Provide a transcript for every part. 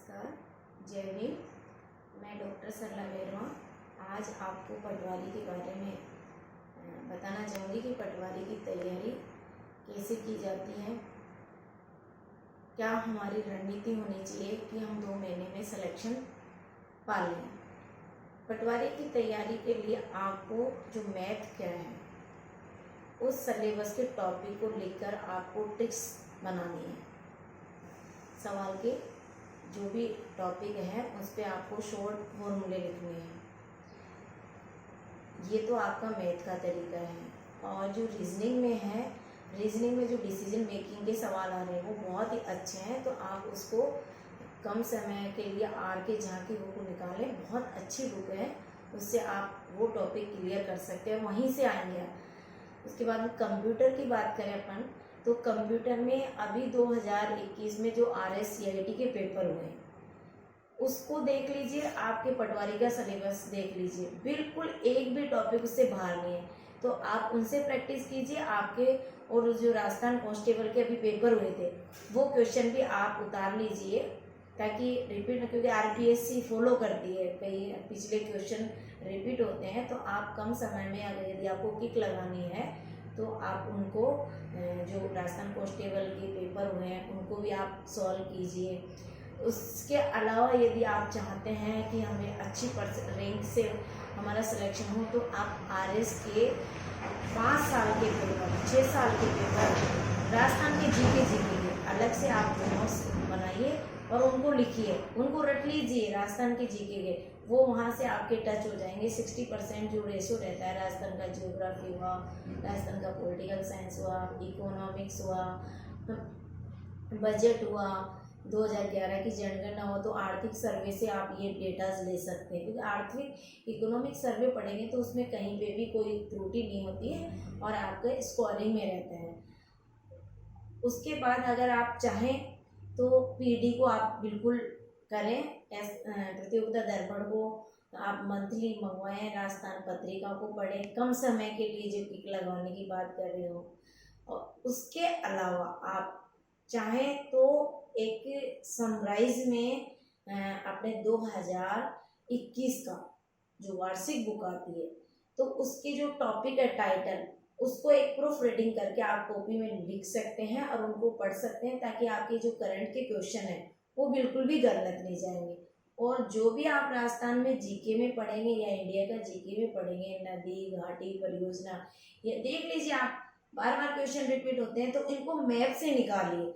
नमस्कार, जय भीम। मैं डॉक्टर सरला बेरवा आज आपको पटवारी के बारे में बताना चाहूँगी कि पटवारी की तैयारी कैसे की जाती है। क्या हमारी रणनीति होनी चाहिए कि हम 2 महीने में सिलेक्शन पा लें। पटवारी की तैयारी के लिए आपको जो मैथ क्या है उस सिलेबस के टॉपिक को लेकर आपको ट्रिक्स बनानी है। सवाल के जो भी टॉपिक है उस पर आपको शॉर्ट फॉर्मूले लिखने हैं। ये तो आपका मैथ का तरीका है। और जो रीजनिंग में है, रीजनिंग में जो डिसीजन मेकिंग के सवाल आ रहे हैं वो बहुत ही अच्छे हैं, तो आप उसको कम समय के लिए आर के झा की बुक निकालें। बहुत अच्छी बुक है, उससे आप वो टॉपिक क्लियर कर सकते हैं, वहीं से आएंगे आप। उसके बाद कंप्यूटर की बात करें अपन, तो कंप्यूटर में अभी 2021 में जो RSCIT के पेपर हुए हैं उसको देख लीजिए, आपके पटवारी का सिलेबस देख लीजिए, बिल्कुल एक भी टॉपिक उससे बाहर नहीं है। तो आप उनसे प्रैक्टिस कीजिए आपके। और जो राजस्थान कांस्टेबल के अभी पेपर हुए थे वो क्वेश्चन भी आप उतार लीजिए ताकि रिपीट, क्योंकि RPSC फॉलो करती है, कई पिछले क्वेश्चन रिपीट होते हैं। तो आप कम समय में अगर यदि आपको किक लगानी है तो आप उनको जो राजस्थान कांस्टेबल के पेपर हुए हैं उनको भी आप सॉल्व कीजिए। उसके अलावा यदि आप चाहते हैं कि हमें अच्छी रैंक से हमारा सिलेक्शन हो तो आप RS के 5 साल के पेपर, 6 साल के पेपर, राजस्थान के जीके के अलग से आप नोट्स बनाइए और उनको लिखिए, उनको रट लीजिए। राजस्थान के जीके के वो वहाँ से आपके टच हो जाएंगे। 60% जो रेशो रहता है, राजस्थान का ज्योग्राफी हुआ, राजस्थान का पॉलिटिकल साइंस हुआ, इकोनॉमिक्स हुआ, बजट हुआ, 2011 की जनगणना हो, तो आर्थिक सर्वे से आप ये डेटाज ले सकते हैं। क्योंकि आर्थिक इकोनॉमिक सर्वे पढ़ेंगे तो उसमें कहीं पे भी कोई त्रुटि नहीं होती है और आपके स्कोरिंग में रहता है। उसके बाद अगर आप चाहें तो PD को आप बिल्कुल करें। प्रतियोगिता दर्पण को आप मंथली मंगवाएं, राजस्थान पत्रिका को पढ़ें, कम समय के लिए जो किक लगवाने की बात कर रहे हो। और उसके अलावा आप चाहें तो एक समराइज में अपने 2021 का जो वार्षिक बुक आती है तो उसकी जो टॉपिक है, टाइटल, उसको एक प्रूफ रीडिंग करके आप कॉपी में लिख सकते हैं और उनको पढ़ सकते हैं, ताकि आपके जो करंट के क्वेश्चन है वो बिल्कुल भी गलत नहीं जाएंगे। और जो भी आप राजस्थान में जीके में पढ़ेंगे या इंडिया का जीके में पढ़ेंगे, नदी, घाटी, परियोजना, ये देख लीजिए आप, बार बार क्वेश्चन रिपीट होते हैं तो इनको मैप से निकालिए,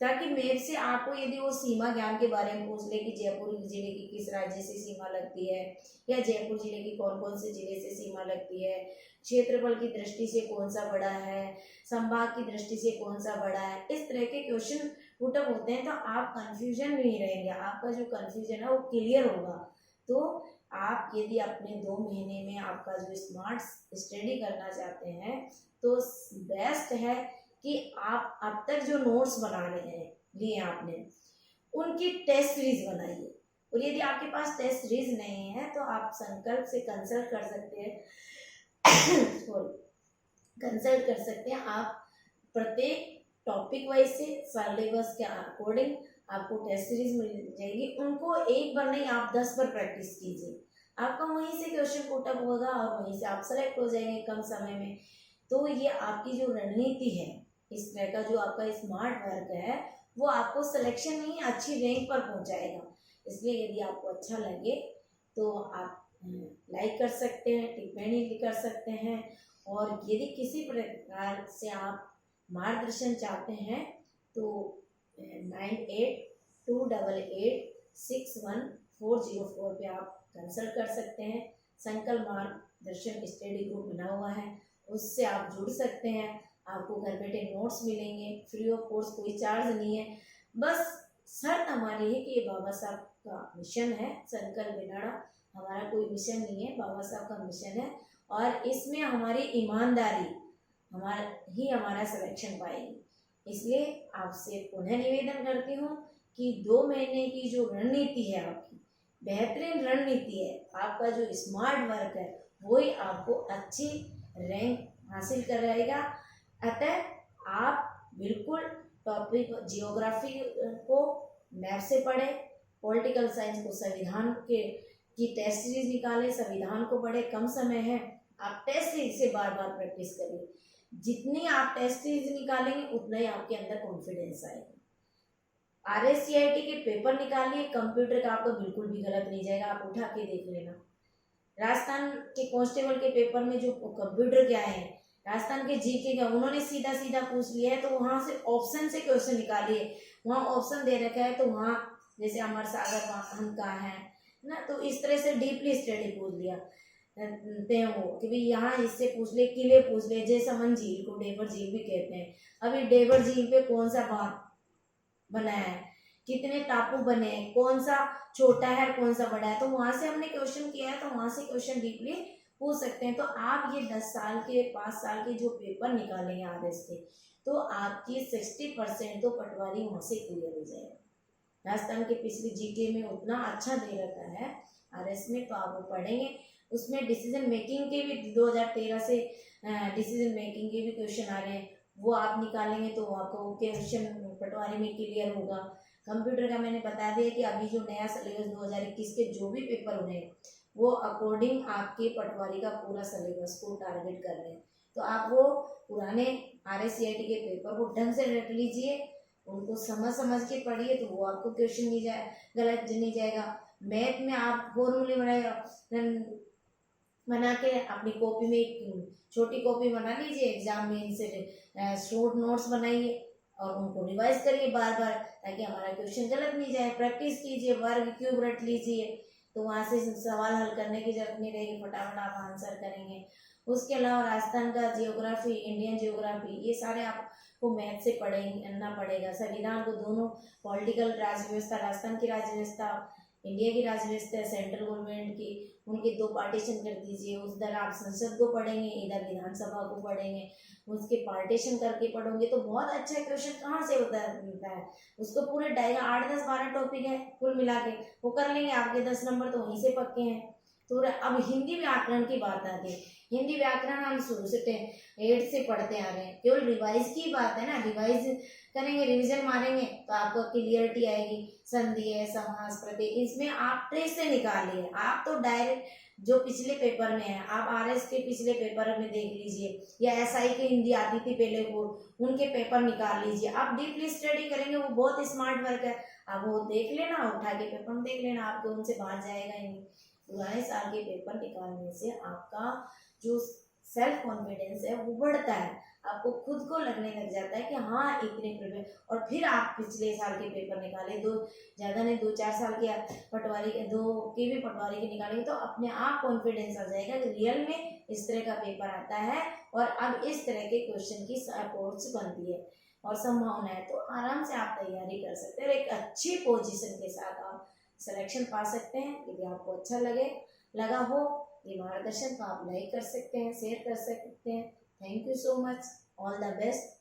ताकि मैप से आपको यदि वो सीमा ज्ञान के बारे में पूछ ले कि जयपुर जिले की किस राज्य से सीमा लगती है, या जयपुर जिले की कौन कौन से जिले से सीमा लगती है, क्षेत्रफल की दृष्टि से कौन सा बड़ा है, संभाग की दृष्टि से कौन सा बड़ा है, इस तरह के क्वेश्चन पुटअप होते हैं। तो आप कंफ्यूजन नहीं रहेंगे, आपका जो कंफ्यूजन है वो क्लियर होगा। तो आप यदि अपने 2 महीने में आपका जो स्मार्ट स्टडी करना चाहते हैं तो बेस्ट है कि आप अब तक जो नोट्स बना रहे हैं लिए आपने उनकी टेस्ट सीरीज बनाइए। और यदि आपके पास टेस्ट सीरीज नहीं है तो आप संकल्प से कंसल्ट कर सकते हैं कंसल्ट कर सकते हैं। आप प्रत्येक टॉपिक वाइज से सिलेबस के अकॉर्डिंग आपको टेस्ट सीरीज मिल जाएगी। उनको एक बार नहीं, आप 10 बार प्रैक्टिस कीजिए, आपका वहीं से क्वेश्चन पुटअप होगा और वहीं से आप सेलेक्ट हो जाएंगे कम समय में। तो ये आपकी जो रणनीति है, इस तरह का जो आपका स्मार्ट वर्क है वो आपको सिलेक्शन नहीं, अच्छी रैंक पर पहुंचाएगा। इसलिए यदि आपको अच्छा लगे तो आप लाइक कर सकते हैं, टिप्पणी भी कर सकते हैं। और यदि किसी प्रकार से आप मार्गदर्शन चाहते हैं तो 9828861404 पे आप कंसल्ट कर सकते हैं। संकल्प मार्गदर्शन स्टडी ग्रुप बना हुआ है, उससे आप जुड़ सकते हैं। आपको घर बैठे नोट्स मिलेंगे, फ्री ऑफ कॉस्ट, कोई चार्ज नहीं है। बस शर्त हमारी है कि ये बाबा साहब का मिशन है, संकल्प बिनाड़ा, हमारा कोई मिशन नहीं है, बाबा साहब का मिशन है। और इसमें हमारी ईमानदारी हमारा सिलेक्शन पाएगी। इसलिए आपसे पुनः निवेदन करती हूँ कि 2 महीने की जो रणनीति है, आपकी बेहतरीन रणनीति है, आपका जो स्मार्ट वर्क है वही आपको अच्छी रैंक हासिल कराएगा। अतः आप बिल्कुल टॉपिक जियोग्राफी को मैप से पढ़ें, पॉलिटिकल साइंस को संविधान के की टेस्ट सीरीज निकालें, संविधान को पढ़े, कम समय है, आप टेस्ट सीरीज से बार बार प्रैक्टिस करिए। जितनी आप टेस्ट सीरीज निकालेंगे उतना ही आपके अंदर कॉन्फिडेंस आएगा। RSCIT के पेपर निकालिए, कंप्यूटर का आपका बिल्कुल भी गलत नहीं जाएगा, आप उठा के देख लेना। राजस्थान के कांस्टेबल के पेपर में जो कंप्यूटर के आए हैं, राजस्थान के जीके का, उन्होंने सीधा सीधा पूछ लिया है, तो वहाँ से ऑप्शन से क्वेश्चन निकालिए। वहाँ ऑप्शन दे रखा है, तो वहाँ जैसे अमर सागर हम कहाँ है ना, तो इस तरह से डीपली स्टडी पूछ लिया ते हो कि भाई यहाँ इससे पूछ ले, किले पूछ ले, जैसमंद झील को डेबर झील भी कहते हैं, अभी डेबर झील पे कौन सा बांध बनाया है, कितने टापू बने हैं, कौन सा छोटा है कौन सा बड़ा है, तो वहां से हमने क्वेश्चन किया है, तो वहां से क्वेश्चन डीपली पूछ सकते हैं। तो आप ये 10 साल के 5 साल के जो पेपर निकालेंगे RS के, तो आपकी 60% तो पटवारी वहां से क्लियर हो जाएगा। राजस्थान के पिछले जीके में उतना अच्छा दे रखा है RS में, तो आप वो पढ़ेंगे। उसमें डिसीजन मेकिंग के भी 2013 से डिसीजन मेकिंग के भी क्वेश्चन आ रहे हैं, वो आप निकालेंगे तो आपको क्वेश्चन पटवारी में क्लियर होगा। कंप्यूटर का मैंने बता दिया कि अभी जो नया सिलेबस 2021 के जो भी पेपर हो रहे हैं, वो अकॉर्डिंग आपके पटवारी का पूरा सिलेबस को टारगेट कर रहे हैं। तो आप वो पुराने RSCIT के पेपर को ढंग से रट लीजिए, उनको समझ के पढ़िए, तो वो आपको क्वेश्चन नहीं जाए गलत नहीं जाएगा। मैथ में आप फॉर्मूले बना के अपनी कॉपी में एक छोटी कॉपी बना लीजिए, एग्जाम में इनसे शॉर्ट नोट्स बनाइए और उनको रिवाइज करिए बार बार, ताकि हमारा क्वेश्चन गलत नहीं जाए। प्रैक्टिस कीजिए, वर्ग क्यूब रट लीजिए, तो वहाँ से सवाल हल करने की जरूरत नहीं रहेगी, फटाफट आप आंसर करेंगे। उसके अलावा राजस्थान का जियोग्राफी, इंडियन जियोग्राफी, ये सारे आपको मैथ से पढ़ना पड़ेगा। संविधान को दोनों, पॉलिटिकल राज्य व्यवस्था, राजस्थान की राज्य व्यवस्था, इंडिया की राज्य व्यवस्था, सेंट्रल गवर्नमेंट की, उनके 2 पार्टीशन कर दीजिए। उधर आप संसद को पढ़ेंगे, इधर विधानसभा को पढ़ेंगे, उसके पार्टीशन करके पढ़ोगे तो बहुत अच्छा क्वेश्चन कहाँ से होता है। उसको पूरे 8, 10, 12 टॉपिक है कुल मिला के, वो कर लेंगे, आपके 10 नंबर तो वहीं से पक्के हैं। तो अब हिंदी व्याकरण की बात आती है। हिंदी व्याकरण हम शुरू से 8 से पढ़ते आ रहे हैं, केवल रिवाइज की बात है ना, रिवाइज करेंगे, रिवीजन मारेंगे तो आपको क्लियरिटी आएगी। संधि है, समास, प्रत्यय, इसमें आप ट्रेस से निकालिए। आप तो डायरेक्ट जो पिछले पेपर में है, आप RS के पिछले पेपर में देख लीजिए, या SI की हिंदी आती थी पहले को, उनके पेपर निकाल लीजिए। आप डीपली स्टडी करेंगे, वो बहुत स्मार्ट वर्क है, आप वो देख लेना, उठा के पेपर देख लेना, आपको उनसे बाहर जाएगा ही नहीं। पुराने साल के पेपर निकालने से आपका जो सेल्फ कॉन्फिडेंस है वो बढ़ता है, आपको खुद को लगने लग जाता है कि हाँ इतने प्रिपेयर, और फिर आप पिछले साल के पेपर निकाले, 2-4 साल के पटवारी के, 2 के भी पटवारी के निकालेंगे, तो अपने आप कॉन्फिडेंस आ जाएगा कि रियल में इस तरह का पेपर आता है और अब इस तरह के क्वेश्चन की अप्रोच बनती है और संभावना है, तो आराम से आप तैयारी कर सकते हैं और एक अच्छी पोजीशन के साथ आप सिलेक्शन पा सकते हैं। यदि आपको अच्छा लगा हो ये मार्गदर्शन, तो आप लाइक कर सकते हैं, शेयर कर सकते हैं। Thank you so much, all the best.